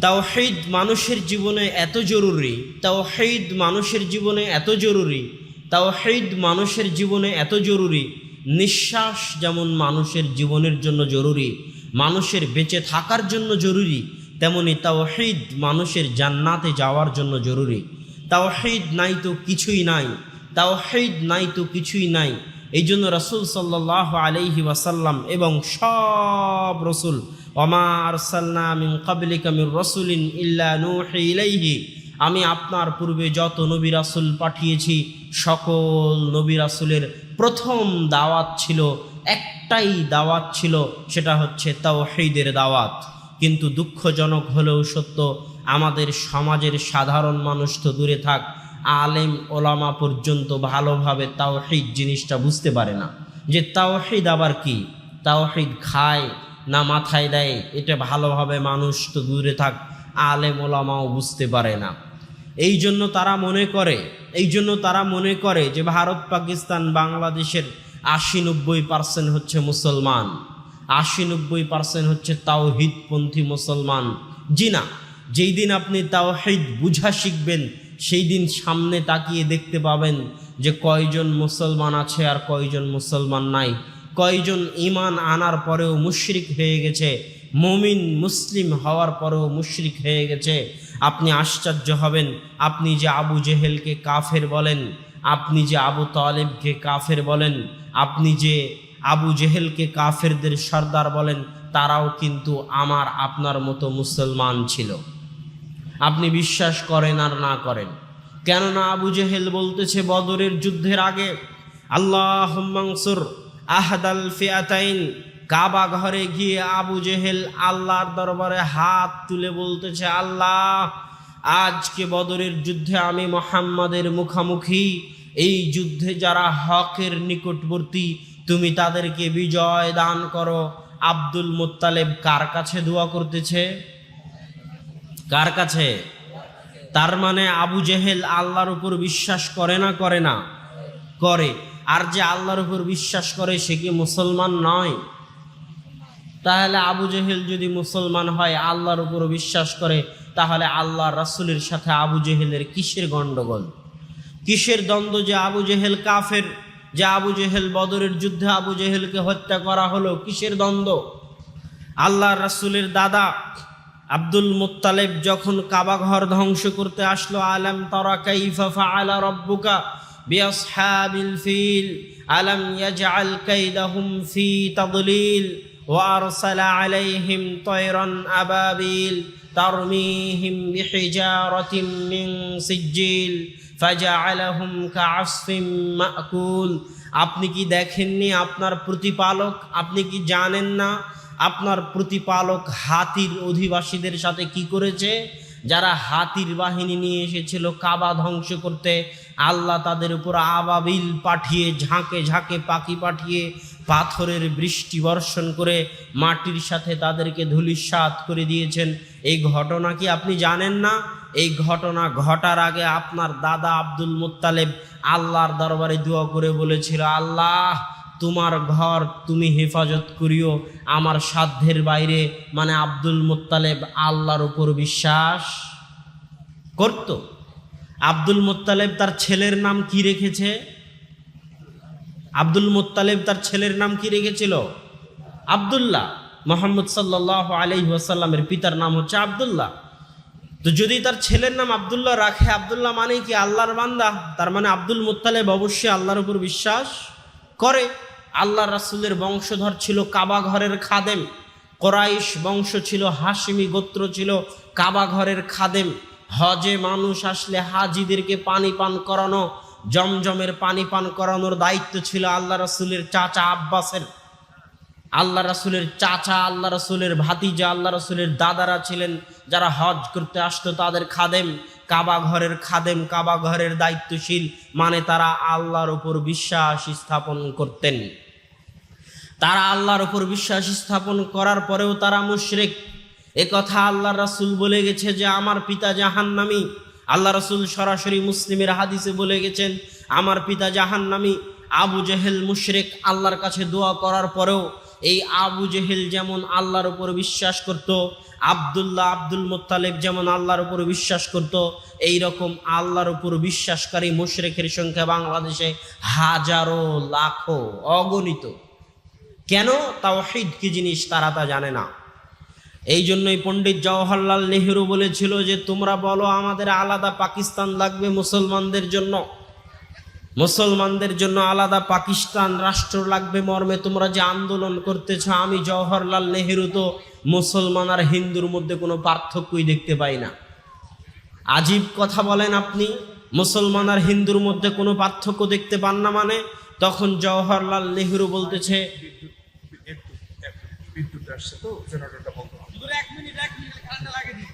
তাওহীদ মানুষের জীবনে এত জরুরি, তাওহীদ মানুষের জীবনে এত জরুরি, তাওহীদ মানুষের জীবনে এত জরুরি। নিঃশ্বাস যেমন মানুষের জীবনের জন্য জরুরি, মানুষের বেঁচে থাকার জন্য জরুরি, তেমনি তাওহীদ মানুষের জান্নাতে যাওয়ার জন্য জরুরি। তাওহীদ নাই তো কিছুই নাই, তাওহীদ নাই তো কিছুই নাই। এই জন্য রাসূল সাল্লাল্লাহু আলাইহি ওয়াসাল্লাম এবং সব রাসূল, ওমা আরসালনা মিন ক্বাবলিকা মির রাসূলিন ইল্লা নূহি ইলাইহি, আমি আপনার পূর্বে যত নবী রাসূল পাঠিয়েছি সকল নবী রাসূলের প্রথম দাওয়াত ছিল, একটাই দাওয়াত ছিল, সেটা হচ্ছে তাওহীদের দাওয়াত। কিন্তু দুঃখজনক হলেও সত্য, আমাদের সমাজের সাধারণ মানুষ তো দূরে থাক, আলেম ওলামা পর্যন্ত ভালোভাবে তাওহীদ জিনিসটা বুঝতে পারে না, যে তাওহীদ আবার কি, তাওহীদ খায় না মাথায় দেয়, এটা ভালোভাবে মানুষ তো দূরে থাক, আলেম ওলামাও বুঝতে পারে না। এই জন্য তারা মনে করে যে ভারত পাকিস্তান বাংলাদেশের 80-90% হচ্ছে মুসলমান, 80-90% হচ্ছে তাওহীদপন্থী মুসলমান। জি না, যেই দিন আপনি তাওহীদ বুঝা শিখবেন সেই দিন সামনে তাকিয়ে দেখতে পাবেন যে কয়জন মুসলমান আছে আর কয়জন মুসলমান নাই, কয়জন ঈমান আনার পরেও মুশরিক হয়ে গেছে, মুমিন মুসলিম হওয়ার পরেও মুশরিক হয়ে গেছে। আপনি আশ্চর্য হবেন, আপনি যে আবু জেহেলকে কাফের বলেন, আপনি যে আবু তালেবকে কাফের বলেন, আপনি যে আবু জেহেলকে কাফেরদের সর্দার বলেন, তারাও কিন্তু আমার আপনার মতো মুসলমান ছিল। আপনি বিশ্বাস করেন আর না করেন, কেননা আবু জেহেল বলতেছে বদরের যুদ্ধের আগে, আল্লাহুম্মা আনসুর আহদাল ফিআতাইন। কাবা ঘরে গিয়ে আবু জেহেল আল্লাহর দরবারে হাত তুলে বলতেছে, আল্লাহ, আজকে বদরের যুদ্ধে আমি মুহাম্মাদের মুখামুখি, এই যুদ্ধে যারা হকের নিকটবর্তী তুমি তাদেরকে বিজয় দান করো। আব্দুল মুত্তালিব কার কাছে দোয়া করতেছে? কার কাছে? তার মানে আবু জেহেল আল্লাহর উপর বিশ্বাস করে না করে না? করে। আর যে আল্লাহর উপর বিশ্বাস করে সে কি মুসলমান নয়? তাহলে আবু জেহেল যদি মুসলমান হয়, আল্লাহর উপর বিশ্বাস করে, তাহলে আল্লাহর রাসূলের সাথে আবু জেহেলের কিসের গন্ডগোল, কিসের দ্বন্দ্ব? যে আবু জেহেল কাফের, যে আবু জেহেল বদরের যুদ্ধে আবু জেহেলকে হত্যা করা হলো, কিসের দ্বন্দ্ব? আল্লাহর রাসূলের দাদা আব্দুল মুত্তালিব যখন কাবা ঘর ধ্বংস করতে আসলো, আলাম তারা কাইফা ফাআলা রাব্বুকা বিআসহাবিল ফিল আলাম ইয়াজআল কাইদাহুম ফি তাদলিল ওয়া আরসালা আলাইহিম তায়রান আবাবিল তারমিহিম বিহিজারাতিন মিন সিজ্জিল ফাজআলাহুম কাআসফিম মাকুল। আপনি কি দেখেননি আপনার প্রতিপালক? আপনি কি জানেন না আপনার প্রতিপালক হাতির অধিবাসীদের সাথে কি করেছে? যারা হাতির বাহিনী নিয়ে এসেছিল কাবা ধ্বংস করতে, আল্লাহ তাদের উপর আবাবিল পাঠিয়ে, ঝাঁকে ঝাঁকে পাখি পাঠিয়ে পাথরের বৃষ্টি বর্ষণ করে মাটির সাথে তাদেরকে ধূলিসাৎ করে দিয়েছেন। এই ঘটনা কি আপনি জানেন না? এই ঘটনা ঘটার আগে আপনার দাদা আব্দুল মুত্তালিব আল্লাহর দরবারে দোয়া করে বলেছিল, আল্লাহ, তোমার ঘর তুমি হেফাজত করিও, আমার সাধ্যের বাইরে। মানে আব্দুল মুত্তালিব আল্লাহর উপর বিশ্বাস করত। আব্দুল মুত্তালিব তার ছেলের নাম কি রেখেছে? আব্দুল মুত্তালিব তার ছেলের নাম কি রেখেছিল? আব্দুল্লাহ। মুহাম্মদ সাল্লাল্লাহু আলাইহি ওয়াসাল্লামের পিতার নাম হচ্ছে আব্দুল্লাহ। তো যদি তার ছেলের নাম আব্দুল্লাহ রাখে, আব্দুল্লাহ মানে কি আল্লাহর বান্দা, তার মানে আব্দুল মুত্তালিব অবশ্যই আল্লাহর উপর বিশ্বাস করে। আল্লাহ রাসূলের বংশধর ছিল কাবা ঘরের খাদেম, কোরাইশ বংশ ছিল, হাশিমি গোত্র ছিল, কাবা ঘরের খাদেম। হজে মানুষ আসলে হাজিদেরকে পানি পান করানো, জমজমের পানি পান করানোর দায়িত্ব ছিল আল্লাহ রাসূলের চাচা আব্বাসের। আল্লাহ রাসূলের চাচা, আল্লাহ রাসূলের ভাতিজা, আল্লাহ রাসূলের দাদারা ছিলেন যারা হজ করতে আসতো, তাদের খাদেম, কাবা ঘরের খাদেম, কাবা ঘরের দায়িত্বশীল। মানে তারা আল্লাহর উপর বিশ্বাস স্থাপন করতেন। তারা আল্লাহর উপর বিশ্বাস স্থাপন করার পরেও তারা মুশরিক। একথা আল্লাহ রাসূল বলে গেছে যে আমার পিতা জাহান্নামী। আল্লাহ রাসূল সরাসরি মুসলিমের হাদিসে বলে গেছেন, আমার পিতা জাহান্নামী। আবু জেহেল মুশরিক, আল্লাহর কাছে দোয়া করার পরেও এই আবু জেহেল যেমন আল্লাহর উপর বিশ্বাস করত, আব্দুল মুত্তালিব যেমন আল্লাহর উপর বিশ্বাস করত, এই রকম আল্লাহর উপর বিশ্বাসকারী মুশরিকের সংখ্যা বাংলাদেশে হাজারো লাখো অগণিত। কেন? তাওহীদ কি জিনিস তারা তা জানে না। এই জন্যই পণ্ডিত জওহরলাল নেহেরু বলেছিল যে তোমরা বলো আমাদের আলাদা পাকিস্তান লাগবে মুসলমানদের জন্য, মুসলমানদের জন্য আলাদা পাকিস্তান রাষ্ট্র লাগবে মর্মে তোমরা যে আন্দোলন করতেছ, আমি জওহরলাল নেহেরু তো মুসলমান আর হিন্দুর মধ্যে কোনো পার্থক্যই দেখতে পাই না। আজীব কথা বলেন আপনি, মুসলমান আর হিন্দুর মধ্যে কোনো পার্থক্য দেখতে পান না মানে? তখন জওহরলাল নেহেরু বলতেছে বিদ্যুৎ আসছে তো জেনারেটরটা বন্ধ। এক মিনিট কারেন্টটা লাগিয়ে দিই।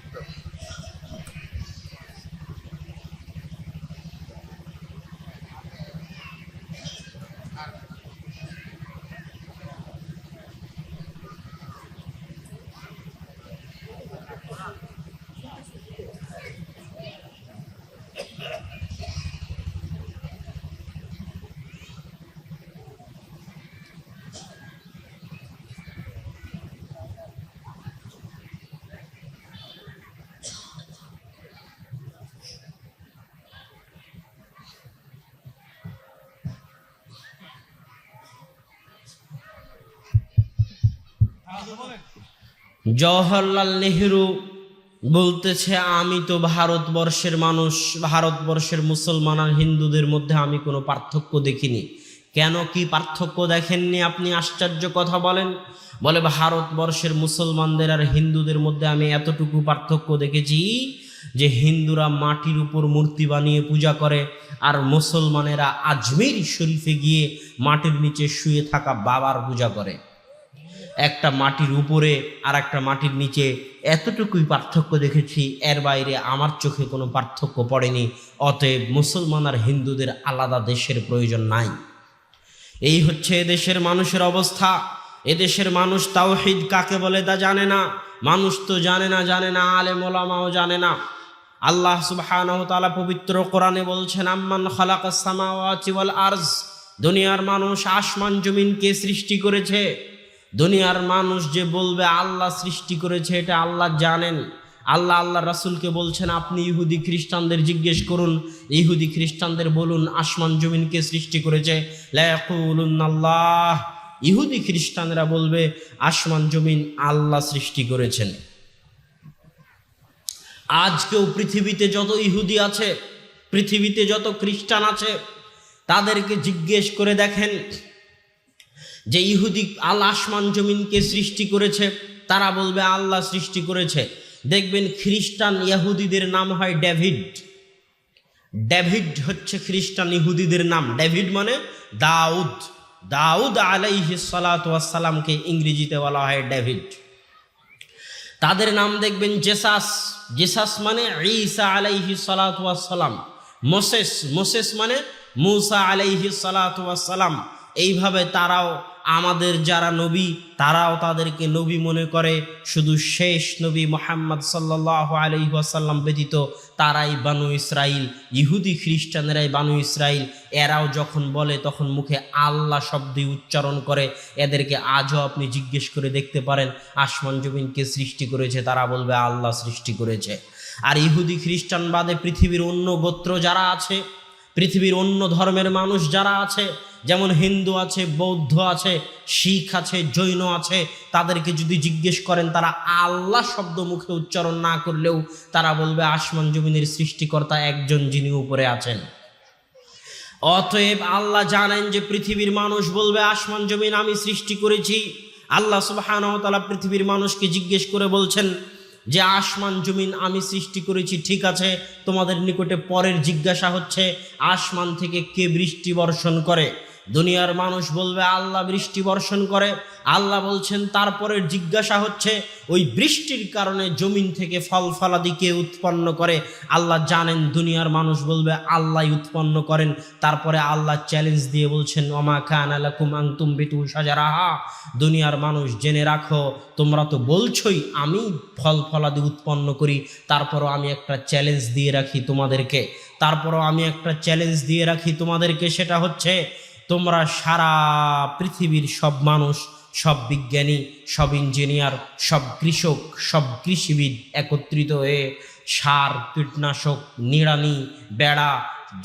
জওহরলাল নেহেরু বলতেছে আমি তো ভারতবর্ষের মানুষ, ভারতবর্ষের মুসলমান আর হিন্দুদের মধ্যে আমি কোনো পার্থক্য দেখিনি। কেন, কি পার্থক্য দেখেননি আপনি? আশ্চর্য কথা বলেন। বলে ভারতবর্ষের মুসলমানদের আর হিন্দুদের মধ্যে আমি এতটুকু পার্থক্য দেখেছি যে হিন্দুরা মাটির উপর মূর্তি বানিয়ে পূজা করে আর মুসলমানেরা আজমির শরীফে গিয়ে মাটির নিচে শুয়ে থাকা বাবার পূজা করে। একটা মাটির উপরে আর একটা মাটির নিচে, এতটুকুই পার্থক্য দেখেছি, এর বাইরে আমার চোখে কোনো পার্থক্য পড়েনি। অতএব মুসলমান আর হিন্দুদের আলাদা দেশের প্রয়োজন নাই। এই হচ্ছে এদেশের মানুষের অবস্থা। এদেশের মানুষ তাওহীদ কাকে বলে তা জানে না। মানুষ তো জানে না, আলেম ওলামাও জানে না। আল্লাহ সুবহানাহু ওয়া তাআলা পবিত্র কোরআনে বলছেন আম্মান খালাকাস সামাওয়াতি ওয়াল আরজ, দুনিয়ার মানুষ আসমান জমিনকে সৃষ্টি করেছে। দুনিয়ার মানুষ যে বলবে আল্লাহ সৃষ্টি করেছে এটা আল্লাহ জানেন। আল্লাহ রাসূলকে বলছেন আপনি ইহুদি খ্রিস্টানদের জিজ্ঞেস করুন, ইহুদি খ্রিস্টানদের বলুন আসমান জমিনকে সৃষ্টি করেছে। লা ইয়াকুলুনাল্লাহ, ইহুদি খ্রিস্টানরা বলবে আসমান জমিন আল্লাহ সৃষ্টি করেছেন। আজকেও পৃথিবীতে যত ইহুদি আছে, পৃথিবীতে যত খ্রিস্টান আছে, তাদেরকে জিজ্ঞেস করে দেখেন যে ইহুদি আল্লাহ আসমান জমিনকে সৃষ্টি করেছে, তারা বলবে আল্লাহ সৃষ্টি করেছে। দেখবেন খ্রিস্টান ইহুদিদের নাম হয় ডেভিড। ডেভিড হচ্ছে খ্রিস্টান ইহুদিদের নাম। ডেভিড মানে দাউদ। দাউদ আলাইহিস সালাতু ওয়াস সালামকে ইংরেজিতে বলা হয় ডেভিড। তাদের নাম দেখবেন জেসাস। জেসাস মানে ঈসা আলাইহিস সালাতু ওয়াস সালাম। মোসেস মানে মূসা আলাইহিস সালাতু ওয়াস সালাম। এইভাবে তারাও আমাদের যারা নবী তারাও তাদেরকে নবী মনে করে। শুধু শেষ নবী মুহাম্মদ সাল্লাল্লাহু আলাইহি ওয়াসাল্লাম ব্যতীত তারাই বানু ইসরাইল। ইহুদি খ্রিস্টানেরাই বানু ইসরাইল। এরাও যখন বলে তখন মুখে আল্লাহ শব্দই উচ্চারণ করে। এদেরকে আজও আপনি জিজ্ঞেস করে দেখতে পারেন আসমান জমিনকে সৃষ্টি করেছে, তারা বলবে আল্লাহ সৃষ্টি করেছে। আর ইহুদি খ্রিস্টান বাদে পৃথিবীর অন্য গোত্র যারা আছে, পৃথিবীর অন্য ধর্মের মানুষ যারা আছে, যেমন হিন্দু আছে, বৌদ্ধ আছে, শিখ আছে, জৈন আছে, তাদেরকে যদি জিজ্ঞেস করেন তারা আল্লাহ শব্দ মুখে উচ্চারণ না করলেও তারা বলবে আসমান জমিনের সৃষ্টিকর্তা একজন যিনি উপরে আছেন। অতএব আল্লাহ জানেন যে পৃথিবীর মানুষ বলবে আসমান জমিন আমি সৃষ্টি করেছি। আল্লাহ সুবহানাহু ওয়া তাআলা পৃথিবীর মানুষকে জিজ্ঞেস করে বলছেন যে আসমান জমিন আমি সৃষ্টি করেছি, ঠিক আছে, তোমাদের নিকটে পরের জিজ্ঞাসা হচ্ছে আসমান থেকে কে বৃষ্টি বর্ষণ করে? দুনিয়ার মানুষ বলবে আল্লাহ বৃষ্টি বর্ষণ করে। আল্লাহ বলছেন তারপরের জিজ্ঞাসা হচ্ছে ওই বৃষ্টির কারণে জমিন থেকে ফল ফলাদি কে উৎপন্ন করে? আল্লাহ জানেন দুনিয়ার মানুষ বলবে আল্লাহই উৎপন্ন করেন। তারপরে আল্লাহ চ্যালেঞ্জ দিয়ে বলছেন ওমা কানা লাকুম আন তুমবিতু শাজারাহা, দুনিয়ার মানুষ জেনে রাখো তোমরা তো বলছোই আমি ফল ফলাদি উৎপন্ন করি, তারপরও আমি একটা চ্যালেঞ্জ দিয়ে রাখি তোমাদেরকে, সেটা হচ্ছে তোমরা সারা পৃথিবীর সব মানুষ সব বিজ্ঞানী, সব ইঞ্জিনিয়ার, সব কৃষক, সব কৃষিবিদ একত্রিত হয়ে সার, কীটনাশক, নিড়ানি, বেড়া,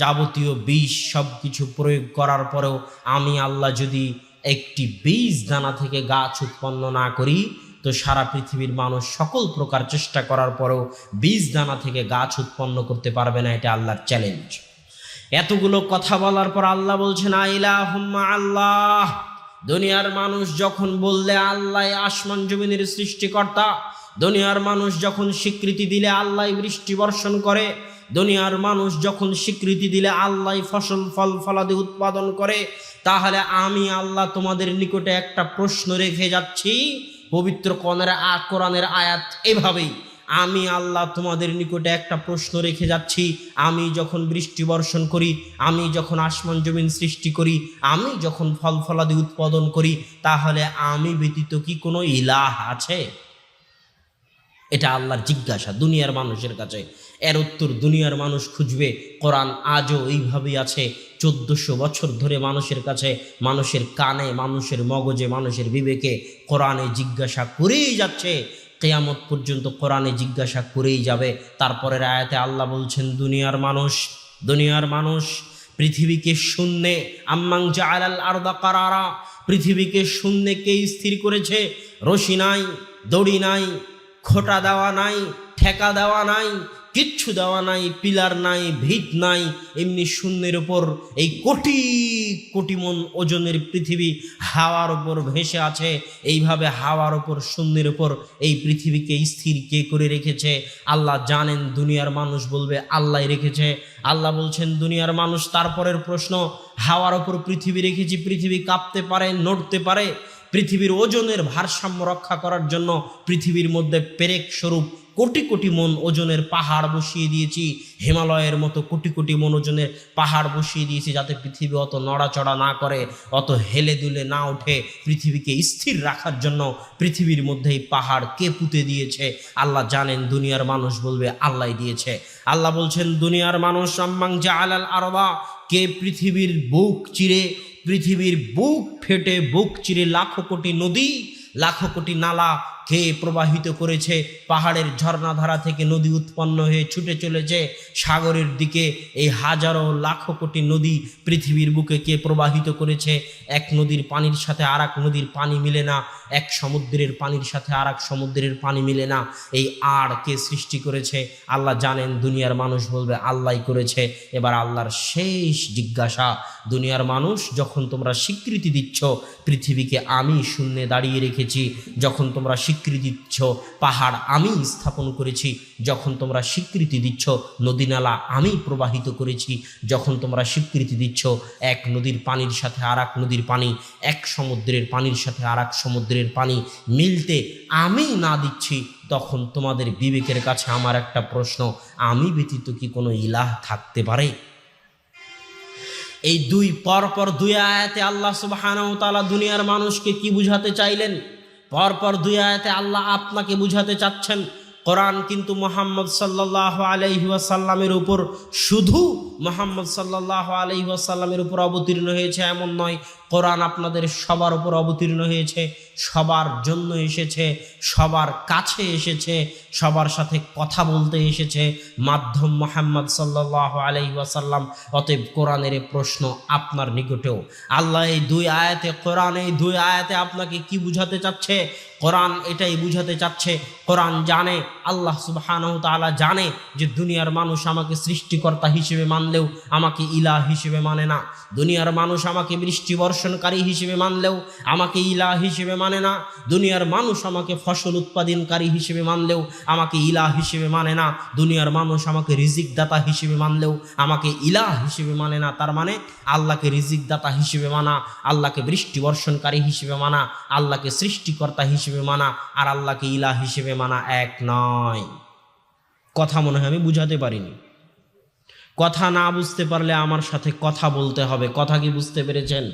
যাবতীয় বিষ সব কিছু প্রয়োগ করার পরেও আমি আল্লাহ যদি একটি বীজ দানা থেকে গাছ উৎপন্ন না করি, তো সারা পৃথিবীর মানুষ সকল প্রকার চেষ্টা করার পরেও বীজ দানা থেকে গাছ উৎপন্ন করতে পারবে না। এটা আল্লাহর চ্যালেঞ্জ। এতগুলো কথা বলার পর আল্লাহ বলছেন আইলাহুম্মা আল্লাহ। দুনিয়ার মানুষ যখন বললে আল্লাহ আসমান জমিনের সৃষ্টিকর্তা, দুনিয়ার মানুষ যখন স্বীকৃতি দিলে আল্লাহ বৃষ্টি বর্ষণ করে, দুনিয়ার মানুষ যখন স্বীকৃতি দিলে আল্লাহ ফসল ফল ফলাদি উৎপাদন করে, তাহলে আমি আল্লাহ তোমাদের নিকটে একটা প্রশ্ন রেখে যাচ্ছি। পবিত্র কোরআনের আয়াত এভাবেই, আমি আল্লাহ তোমাদের নিকটে একটা প্রশ্ন রেখে যাচ্ছি। আমি যখন বৃষ্টি বর্ষণ করি, আমি যখন আসমান জমিন সৃষ্টি করি, আমি যখন ফল ফলাদি উৎপাদন করি, তাহলে আমি ব্যতীত কি কোনো ইলাহ আছে? এটা আল্লাহর জিজ্ঞাসা দুনিয়ার মানুষের কাছে। এর উত্তর দুনিয়ার মানুষ খুঁজবে। কোরআন আজও এইভাবেই আছে। 1400 বছর ধরে মানুষের কাছে, মানুষের কানে, মানুষের মগজে, মানুষের বিবেকে কোরআনে জিজ্ঞাসা করেই যাচ্ছে। কিয়ামত পর্যন্ত কোরআনে জিজ্ঞাসা করেই যাবে। তারপরের আয়াতে আল্লাহ বলছেন দুনিয়ার মানুষ পৃথিবীকে শূন্যে, আম্মাং জাআলাল আরদা কারারা, পৃথিবীকে শূন্যে কে স্থির করেছে? রশি নাই, দড়ি নাই, খোঁটা দেওয়া নাই, ঠেকা দেওয়া নাই, কিচ্ছু দেওয়া নাই, পিলার নাই, ভিত নাই, এমনি শূন্যের উপর এই কোটি কোটি মন ওজনের পৃথিবী হাওয়ার উপর ভেসে আছে। এইভাবে হাওয়ার উপর, শূন্যের উপর এই পৃথিবীকে স্থির কে করে রেখেছে? আল্লাহ জানেন। দুনিয়ার মানুষ বলবে আল্লাহ রেখেছে। আল্লাহ বলছেন দুনিয়ার মানুষ, তারপরের প্রশ্ন, হাওয়ার উপর পৃথিবী রেখেছি, পৃথিবী কাঁপতে পারে, নড়তে পারে। পৃথিবীর ওজনের ভারসাম্য রক্ষা করার জন্য পৃথিবীর মধ্যে পেরেক স্বরূপ কোটি কোটি মন ওজনের পাহাড় বসিয়ে দিয়েছি। হিমালয়ের মতো কোটি কোটি মন ওজনের পাহাড় বসিয়ে দিয়েছি, যাতে পৃথিবী অত নড়াচড়া না করে, অত হেলে দুলে না ওঠে। পৃথিবীকে স্থির রাখার জন্য পৃথিবীর মধ্যে এই পাহাড় কে পুঁতে দিয়েছে? আল্লাহ জানেন। দুনিয়ার মানুষ বলবে আল্লাহ দিয়েছে। আল্লাহ বলছেন দুনিয়ার মানুষ, আম্মাং জাআলাল আরদা, কে পৃথিবীর বুক চিরে, পৃথিবীর বুক ফেটে বুক চিরে লাখো কোটি নদী, লাখো কোটি নালা কে প্রবাহিত করেছে? পাহাড়ের ঝর্ণাধারা থেকে নদী উৎপন্ন হয়ে ছুটে চলেছে সাগরের দিকে। এই হাজারো লাখো কোটি নদী পৃথিবীর বুকে কে প্রবাহিত করেছে? এক নদীর পানির সাথে আর এক নদীর পানি মিলে না, এক সমুদ্রের পানির সাথে আর এক সমুদ্রের পানি মিলে না। এই আর কে সৃষ্টি করেছে? আল্লাহ জানেন। দুনিয়ার মানুষ বলবে আল্লাহ করেছে। এবার আল্লাহর শেষ জিজ্ঞাসা, দুনিয়ার মানুষ যখন তোমরা স্বীকৃতি দিচ্ছ পৃথিবীকে আমি শূন্যে দাঁড়িয়ে রেখেছি, যখন তোমরা স্বীকৃতি দিচ্ছ পাহাড় আমি স্থাপন করেছি, যখন তোমরা স্বীকৃতি দিচ্ছ নদী নালা আমি প্রবাহিত করেছি, যখন তোমরা স্বীকৃতি দিচ্ছ এক নদীর পানির সাথে আর এক নদীর পানি, এক সমুদ্রের পানির সাথে আর এক সমুদ্রের পানি মিলতে আমি না দিচ্ছি, তখন তোমাদের বিবেকের কাছে আমার একটা প্রশ্ন, আমি ব্যতীত কি কোনো ইলাহ থাকতে পারে? এই পরপর দুই আয়াতে আল্লাহ সুবহানাহু ওয়া তাআলা দুনিয়ার মানুষকে কি বুঝাতে চাইলেন? পরপর দুই আয়াতে আল্লাহ আপনাকে বুঝাতে চাচ্ছেন। কোরআন কিন্তু মুহাম্মদ সাল্লাল্লাহু আলাইহি ওয়াসাল্লামের উপর, শুধু মুহাম্মদ সাল্লাল্লাহু আলাইহি ওয়াসাল্লামের উপর অবতীর্ণ হয়েছে এমন নয়। কোরআন আপনাদের সবার উপর অবতীর্ণ হয়েছে, সবার জন্য এসেছে, সবার কাছে এসেছে, সবার সাথে কথা বলতে এসেছে মাধ্যম মুহাম্মদ সাল্লাল্লাহু আলাইহি ওয়াসাল্লাম। অতএব কোরআনের প্রশ্ন আপনার নিকটেও। আল্লাহ এই দুই আয়াতে, কোরআন এই দুই আয়াতে আপনাকে কি বুঝাতে চাচ্ছে? কোরআন এটাই বুঝাতে চাচ্ছে, কোরআন জানে, আল্লাহ সুবহানাহু তাআলা জানে যে দুনিয়ার মানুষ আমাকে সৃষ্টিকর্তা হিসেবে মানলেও আমাকে ইলাহ হিসেবে মানে না। দুনিয়ার মানুষ আমাকে বৃষ্টি বর্ষণকারী হিসেবে মানলেও আমাকে ইলাহ হিসেবে মানে না। দুনিয়ার মানুষ আমাকে ফসল উৎপাদনকারী হিসেবে মানলেও আমাকে ইলাহ হিসেবে মানে না। দুনিয়ার মানুষ আমাকে রিজিক দাতা হিসেবে মানলেও আমাকে ইলাহ হিসেবে মানে না। তার মানে আল্লাহকে রিজিক দাতা হিসেবে মানা, আল্লাহকে বৃষ্টি বর্ষণকারী হিসেবে মানা, আল্লাহকে সৃষ্টিকর্তা হিসেবে মানা আর আল্লাহকে ইলাহ হিসেবে মানা এক নয়। কথা মনে হয় আমি বুঝাতে পারিনি। কথা না বুঝতে পারলে আমার সাথে কথা বলতে হবে। কথা কি বুঝতে পেরেছেন?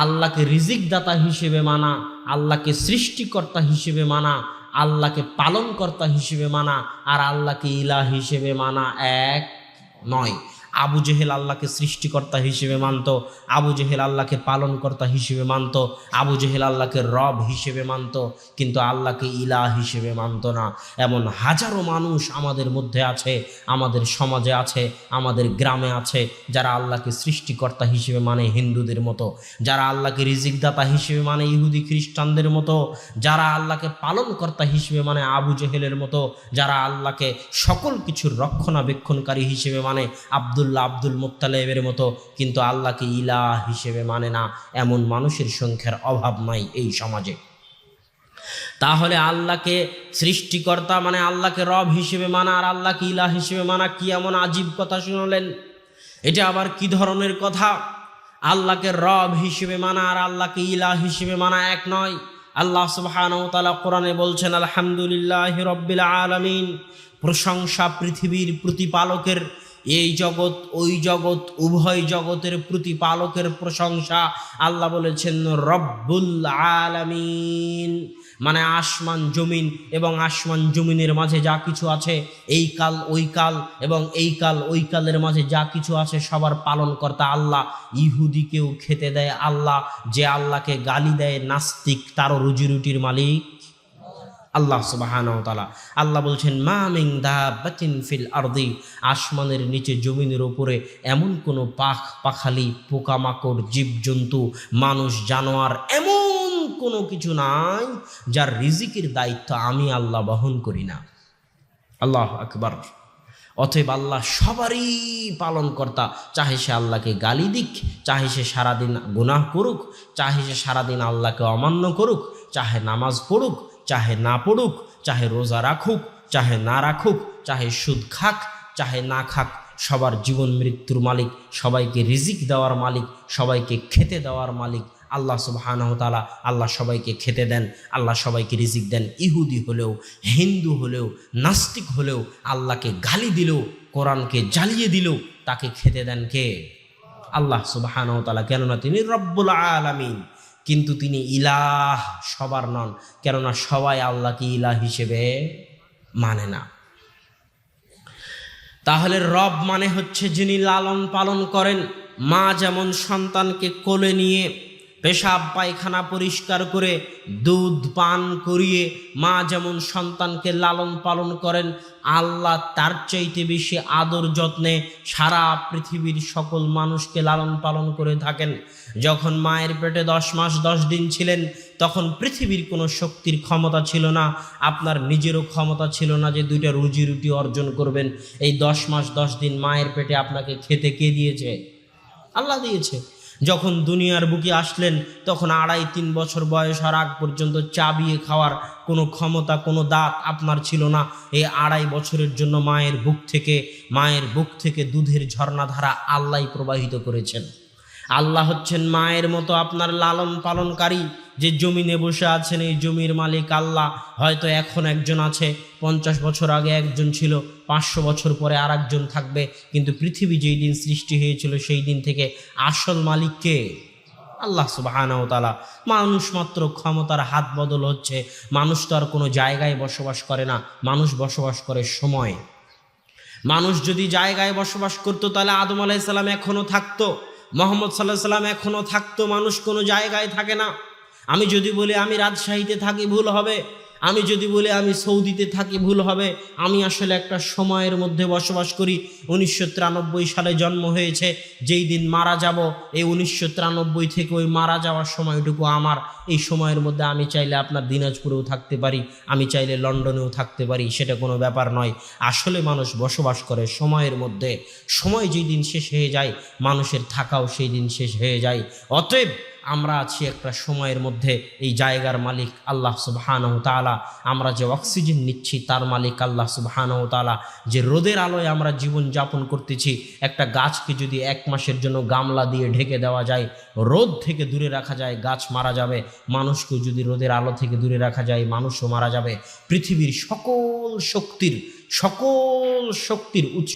আল্লাহকে রিজিক দাতা হিসেবে মানা, আল্লাহকে সৃষ্টিকর্তা হিসেবে মানা, আল্লাহকে পালনকর্তা হিসেবে মানা আর আল্লাহকে ইলাহ হিসেবে মানা এক নয়। আবু জেহেল আল্লাহকে সৃষ্টিকর্তা হিসেবে মানত, আবু জেহেল আল্লাহকে পালনকর্তা হিসেবে মানত, আবু জেহেল আল্লাহকে রব হিসেবে মানত, কিন্তু আল্লাহকে ইলাহ হিসেবে মানত না। এমন হাজারো মানুষ আমাদের মধ্যে আছে, আমাদের সমাজে আছে, আমাদের গ্রামে আছে, যারা আল্লাহকে সৃষ্টিকর্তা হিসেবে মানে হিন্দুদের মতো, যারা আল্লাহকে রিজিকদাতা হিসেবে মানে ইহুদি খ্রিস্টানদের মতো, যারা আল্লাহকে পালনকর্তা হিসেবে মানে আবু জেহেলের মতো, যারা আল্লাহকে সকল কিছুর রক্ষণাবেক্ষণকারী হিসেবে মানে আব্দুল মুত্তালিবের মতো, কিন্তু আল্লাহকে ইলাহ হিসেবে মানে না, এমন মানুষের সংখ্যার অভাব নাই এই সমাজে। তাহলে আল্লাহকে সৃষ্টিকর্তা মানে আল্লাহকে রব হিসেবে মানা আর আল্লাহকে ইলাহ হিসেবে মানা কি এমন আজীব কথা শুনলেন? এটা আবার কি ধরনের কথা? আল্লাহকে রব হিসেবে মানা আর আল্লাহকে ইলাহ হিসেবে মানা এক নয়। আল্লাহ সুবহানাহু ওয়া তাআলা কোরআনে বলছেন, আলহামদুলিল্লাহি রাব্বিল আলামিন, প্রশংসা পৃথিবীর প্রতিপালকের, এই জগৎ ওই জগৎ উভয় জগতের প্রতিপালকের প্রশংসা। আল্লাহ বলেছেন রব্বুল আলামিন, মানে আসমান জমিন এবং আসমান জমিনের মাঝে যা কিছু আছে, এই কাল ওই কাল এবং এই কাল ওই কালের মাঝে যা কিছু আছে, সবার পালনকর্তা আল্লাহ। ইহুদিকেও খেতে দেয় আল্লাহ, যে আল্লাহকে গালি দেয় নাস্তিক তারও রুজি রুটির মালিক আল্লাহ সুবহানাহু ওয়া তাআলা। আল্লাহ বলছেন মা মিন দাব্বাতিন ফিল আরদি, আসমানের নিচে জমিনের উপরে এমন কোনো পাখালি পোকামাকড় জীবজন্তু মানুষ জানোয়ার এমন কোনো কিছু নাই যার রিজিকের দায়িত্ব আমি আল্লাহ বহন করি না। আল্লাহু আকবার। অতএব আল্লাহ সবারই পালনকর্তা, চাহে সে আল্লাহকে গালি দিক, চাহে সে সারাদিন গুনাহ করুক, চাহে সে সারাদিন আল্লাহকে অমান্য করুক, চাহে নামাজ পড়ুক চাহে না পড়ুক, চাহে রোজা রাখুক চাহে না রাখুক, চাহে সুদ খাক চাহে না খাক, সবার জীবন মৃত্যুর মালিক, সবাইকে রিজিক দেওয়ার মালিক, সবাইকে খেতে দেওয়ার মালিক আল্লাহ সুবহানাহু ওয়া তাআলা। আল্লাহ সবাইকে খেতে দেন, আল্লাহ সবাইকে রিজিক দেন। ইহুদি হলেও, হিন্দু হলেও, নাস্তিক হলেও, আল্লাহকে গালি দিলেও, কোরআনকে জ্বালিয়ে দিলেও তাকে খেতে দেন কে? আল্লাহ সুবহানাহু ওয়া তাআলা। কেননা তিনি রব্বুল আলামিন, কিন্তু তিনি ইলাহ সবার নন, কেননা সবাই আল্লাহকে ইলাহ হিসেবে মানে না। তাহলে রব মানে হচ্ছে যিনি লালন পালন করেন। মা যেমন সন্তানকে কোলে নিয়ে পেশাব পায়খানা পরিষ্কার করে দুধ পান করিয়ে মা যেমন সন্তানকে লালন পালন করেন, আল্লাহ তার চাইতে বেশি আদর যত্নে সারা পৃথিবীর সকল মানুষকে লালন পালন করে থাকেন। যখন মায়ের পেটে 10 মাস 10 দিন ছিলেন, তখন পৃথিবীর কোনো শক্তির ক্ষমতা ছিল না, আপনার নিজেরও ক্ষমতা ছিল না যে 2টা রুজি রুটি অর্জন করবেন। এই 10 মাস 10 দিন মায়ের পেটে আপনাকে খেতে কে দিয়েছে? আল্লাহ দিয়েছে। যখন দুনিয়ার বুকে আসলেন, তখন 2.5-3 বছর বয়স হওয়ার আগ পর্যন্ত চাবিয়ে খাওয়ার কোনো ক্ষমতা, কোনো দাঁত আপনার ছিল না। এই 2.5 বছরের জন্য মায়ের বুক থেকে দুধের ঝর্ণাধারা আল্লাহ প্রবাহিত করেছেন। আল্লাহ হচ্ছেন মায়ের মতো আপনার লালন পালনকারী। যে জমিনে বসে আছেন, এই জমির মালিক আল্লাহ। হয়তো এখন একজন আছে, 50 বছর আগে একজন ছিল, 500 বছর পরে আর একজন থাকবে, কিন্তু পৃথিবী যেই দিন সৃষ্টি হয়েছিল সেই দিন থেকে আসল মালিক কে? আল্লাহ সুবহানাহু ওয়া তাআলা। মানুষ মাত্র ক্ষমতার হাত বদল হচ্ছে। মানুষ তো আর কোনো জায়গায় বসবাস করে না, মানুষ বসবাস করে সময়। মানুষ যদি জায়গায় বসবাস করতো তাহলে আদম আলাইহিস সালাম এখনো থাকতো, মুহাম্মদ সাল্লাল্লাহু আলাইহি সাল্লাম এখনো থাকতো। মানুষ কোনো জায়গায় থাকে না। আমি যদি বলি আমি রাজশাহীতে থাকি, ভুল হবে। আমি যদি বলি আমি সৌদিতে থাকি, ভুল হবে। আমি আসলে একটা সময়ের মধ্যে বসবাস করি। 1993 সালে জন্ম হয়েছে, যেই দিন মারা যাব, এই 1993 থেকে ওই মারা যাওয়ার সময়টুকু আমার। এই সময়ের মধ্যে আমি চাইলে আপনার দিনাজপুরেও থাকতে পারি, আমি চাইলে লন্ডনেও থাকতে পারি, সেটা কোনো ব্যাপার নয়। আসলে মানুষ বসবাস করে সময়ের মধ্যে। সময় যেই দিন শেষ হয়ে যায়, মানুষের থাকাও সেই দিন শেষ হয়ে যায়। অতএব আমরা আছি একটা সময়ের মধ্যে। এই জায়গার মালিক আল্লাহ সুবহানাহু ওয়া তাআলা। আমরা যে অক্সিজেন নিচ্ছি তার মালিক আল্লাহ সুবহানাহু ওয়া তাআলা। যে রোদের আলোয় আমরা জীবন যাপন করতেছি, একটা গাছকে যদি 1 মাসের জন্য গামলা দিয়ে ঢেকে দেওয়া যায়, রোদ থেকে দূরে রাখা যায়, গাছ মারা যাবে। মানুষকেও যদি রোদের আলো থেকে দূরে রাখা যায়, মানুষও মারা যাবে। পৃথিবীর সকল শক্তির উৎস